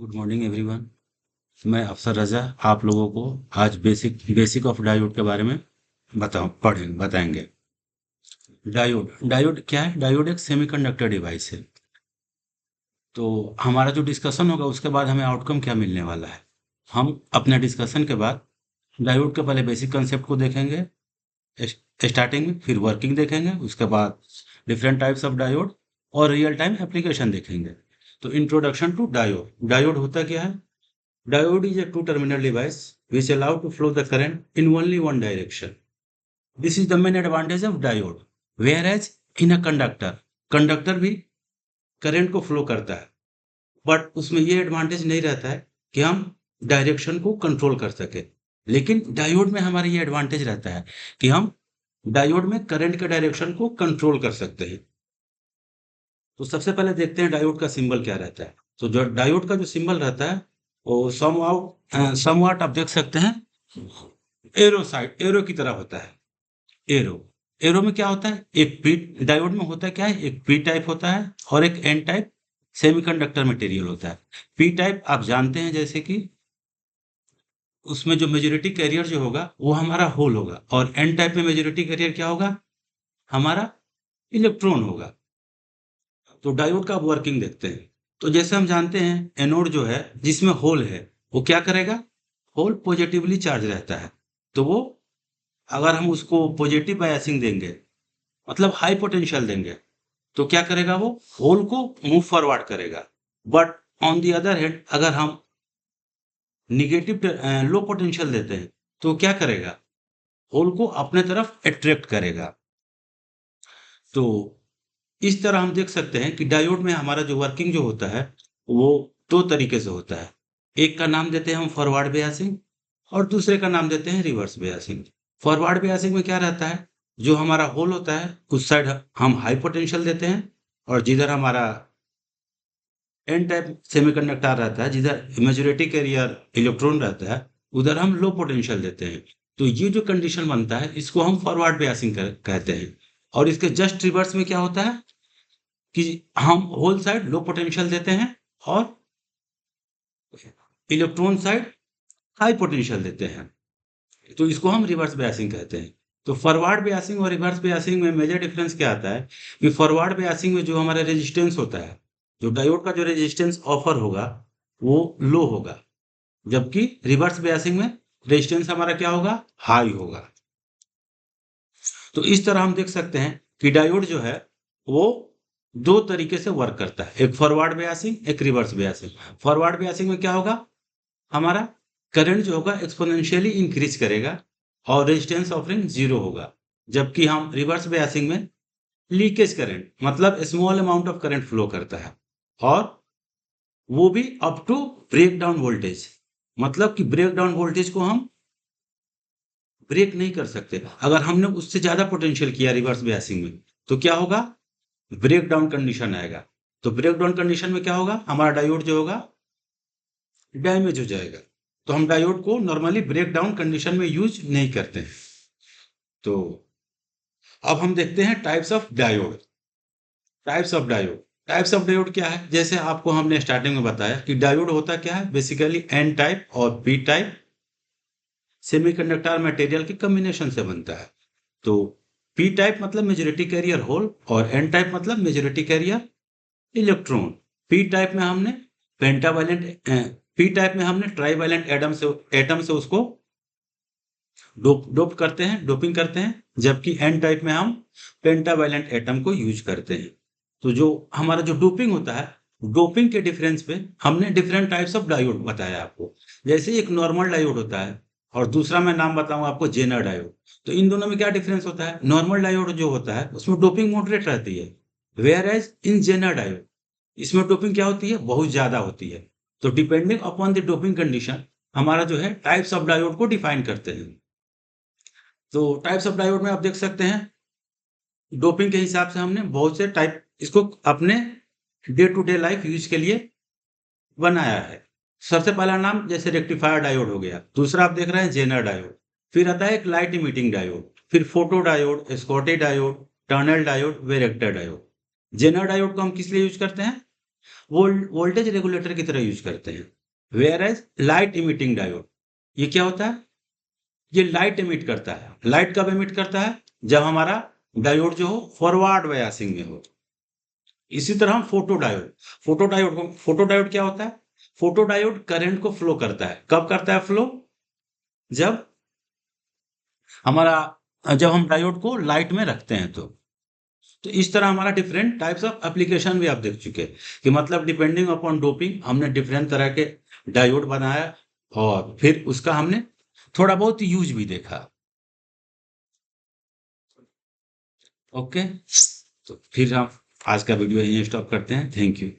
Good morning everyone. मैं अफसर रजा आप लोगों को आज बेसिक ऑफ डायोड के बारे में बताएंगे। डायोड डायोड क्या है? डायोड एक सेमीकंडक्टर डिवाइस है। तो हमारा जो डिस्कशन होगा उसके बाद हमें आउटकम क्या मिलने वाला है, हम अपने डिस्कशन के बाद डायोड के पहले बेसिक कंसेप्ट को देखेंगे स्टार्टिंग में, फिर वर्किंग देखेंगे, उसके बाद डिफरेंट टाइप्स ऑफ डायोड और रियल टाइम एप्लीकेशन देखेंगे। तो इंट्रोडक्शन टू डायोड। डायोड होता क्या है? Diode is a two-terminal device which allow to flow the current in only one direction. This is the main advantage of diode. Whereas in a conductor, conductor भी current को flow करता है, but उसमें ये advantage नहीं रहता है कि हम डायरेक्शन को कंट्रोल कर सके। लेकिन डायोड में हमारा ये एडवांटेज रहता है कि हम डायोड में करंट के डायरेक्शन को कंट्रोल कर सकते हैं। तो सबसे पहले देखते हैं डायोड का सिंबल क्या रहता है। तो जो डायोड का जो सिंबल रहता है वो समवाट आप देख सकते हैं, एरो की तरह होता है। एरो एरो में क्या होता है? एक पी डायोड में होता है क्या है, एक पी टाइप होता है और एक एन टाइप सेमीकंडक्टर मटेरियल होता है। पी टाइप आप जानते हैं, जैसे कि उसमें जो मेजॉरिटी कैरियर जो होगा वो हमारा होल होगा, और एन टाइप में मेजॉरिटी कैरियर क्या होगा? हमारा इलेक्ट्रॉन होगा। तो डायोड का वर्किंग देखते हैं। तो जैसे हम जानते हैं एनोड जो है जिसमें होल है वो क्या करेगा? होल पॉजिटिवली चार्ज रहता है। तो वो अगर हम उसको पॉजिटिव बायसिंग देंगे, मतलब हाई पोटेंशियल देंगे, तो क्या करेगा? वो होल को मूव फॉरवर्ड करेगा। But on the other hand अगर हम निगेटिव लो पोटेंशियल देते हैं तो क्या करेगा? होल को अपने तरफ अट्रैक्ट करेगा। तो इस तरह हम देख सकते हैं कि डायोड में हमारा जो वर्किंग जो होता है वो दो तरीके से होता है। एक का नाम देते हैं हम फॉरवर्ड बायसिंग और दूसरे का नाम देते हैं रिवर्स बायसिंग। फॉरवर्ड बायसिंग में क्या रहता है? जो हमारा होल होता है उस साइड हम हाई पोटेंशियल देते हैं, और जिधर हमारा एन टाइप सेमीकंडक्टर रहता है, जिधर मेजॉरिटी कैरियर इलेक्ट्रॉन रहता है, उधर हम लो पोटेंशियल देते हैं। तो ये जो कंडीशन बनता है इसको हम फॉरवर्ड बायसिंग कहते हैं। और इसके जस्ट रिवर्स में क्या होता है कि हम होल साइड लो पोटेंशियल देते हैं और इलेक्ट्रॉन साइड हाई पोटेंशियल देते हैं। तो इसको हम रिवर्स बायसिंग कहते हैं। तो फॉरवर्ड बायसिंग और रिवर्स बायसिंग में मेजर डिफरेंस क्या आता है कि फॉरवर्ड बायसिंग में जो हमारा रेजिस्टेंस होता है, जो डायोड का जो रेजिस्टेंस ऑफर होगा वो लो होगा, जबकि रिवर्स बायसिंग में रेजिस्टेंस हमारा क्या होगा? हाई होगा। तो इस तरह हम देख सकते हैं कि डायोड जो है वो दो तरीके से वर्क करता है, एक फॉरवर्ड बायसिंग, एक रिवर्स बायसिंग। फॉरवर्ड बायसिंग में क्या होगा? हमारा करंट जो होगा एक्सपोनेंशियली इंक्रीज करेगा और रेजिस्टेंस ऑफरिंग जीरो होगा। जबकि हम रिवर्स बायसिंग में लीकेज करंट, मतलब small amount of current flow करता है, और वो भी up to break down voltage, मतलब कि ब्रेक डाउन वोल्टेज को हम ब्रेक नहीं कर सकते। अगर हमने उससे ज्यादा पोटेंशियल किया रिवर्स बायसिंग में तो क्या होगा? ब्रेक डाउन कंडीशन आएगा। तो ब्रेक डाउन कंडीशन में क्या होगा? हमारा डायोड जो होगा डैमेज हो जाएगा। तो हम डायोड को नॉर्मली ब्रेक डाउन कंडीशन में यूज नहीं करते हैं। तो अब हम देखते हैं types of diode. Types of diode क्या है? जैसे आपको हमने स्टार्टिंग में बताया कि डायोड होता क्या है, बेसिकली एन टाइप और पी टाइप सेमीकंडक्टर मटेरियल के कॉम्बिनेशन से बनता है। तो पी टाइप मतलब मेजॉरिटी कैरियर होल, और एन टाइप मतलब majority carrier electron. P type में हमने पेंटावैलेंट पी टाइप में हमने ट्राइवैलेंट एटम से उसको डोपिंग करते हैं, जबकि एन टाइप में हम पेंटावैलेंट एटम को यूज करते हैं। तो जो हमारा जो डोपिंग होता है, डोपिंग के डिफरेंस पे हमने डिफरेंट टाइप्स ऑफ डायोड बताया आपको। जैसे एक नॉर्मल डायोड होता है और दूसरा मैं नाम बताऊंगा आपको जेनर डायोड। तो इन दोनों में क्या डिफरेंस होता है? नॉर्मल डायोड जो होता है उसमें डोपिंग मॉडरेट रहती है, whereas in Zener diode इसमें डोपिंग क्या होती है? बहुत ज्यादा होती है। तो depending upon the doping condition हमारा जो है टाइप्स ऑफ डायोड को डिफाइन करते हैं। तो टाइप्स ऑफ डायोड में आप देख सकते हैं डोपिंग के हिसाब से हमने बहुत से टाइप इसको अपने day to day life use के लिए बनाया है। सबसे पहला नाम जैसे रेक्टिफायर डायोड हो गया, दूसरा आप देख रहे हैं जेनर डायोड, फिर आता है एक लाइट इमिटिंग डायोड, फिर photo diode, Schottky diode, tunnel diode, varactor diode. Zener diode को हम किस लिए यूज करते हैं? वोल्टेज रेगुलेटर की तरह यूज करते हैं। Whereas light emitting diode, ये क्या होता है? ये लाइट इमिट करता है। लाइट कब इमिट करता है? जब हमारा डायोड जो हो फॉरवर्ड बायसिंग में हो। इसी तरह हम फोटो डायोड क्या होता है? फोटो डायोड करंट को फ्लो करता है। कब करता है फ्लो? जब जब हम डायोड को लाइट में रखते हैं तो इस तरह हमारा डिफरेंट टाइप्स ऑफ एप्लीकेशन भी आप देख चुके हैं कि मतलब डिपेंडिंग अपॉन डोपिंग हमने डिफरेंट तरह के डायोड बनाया और फिर उसका हमने थोड़ा बहुत यूज भी देखा। ओके, तो फिर हम आज का वीडियो यहीं स्टॉप करते हैं। Thank you.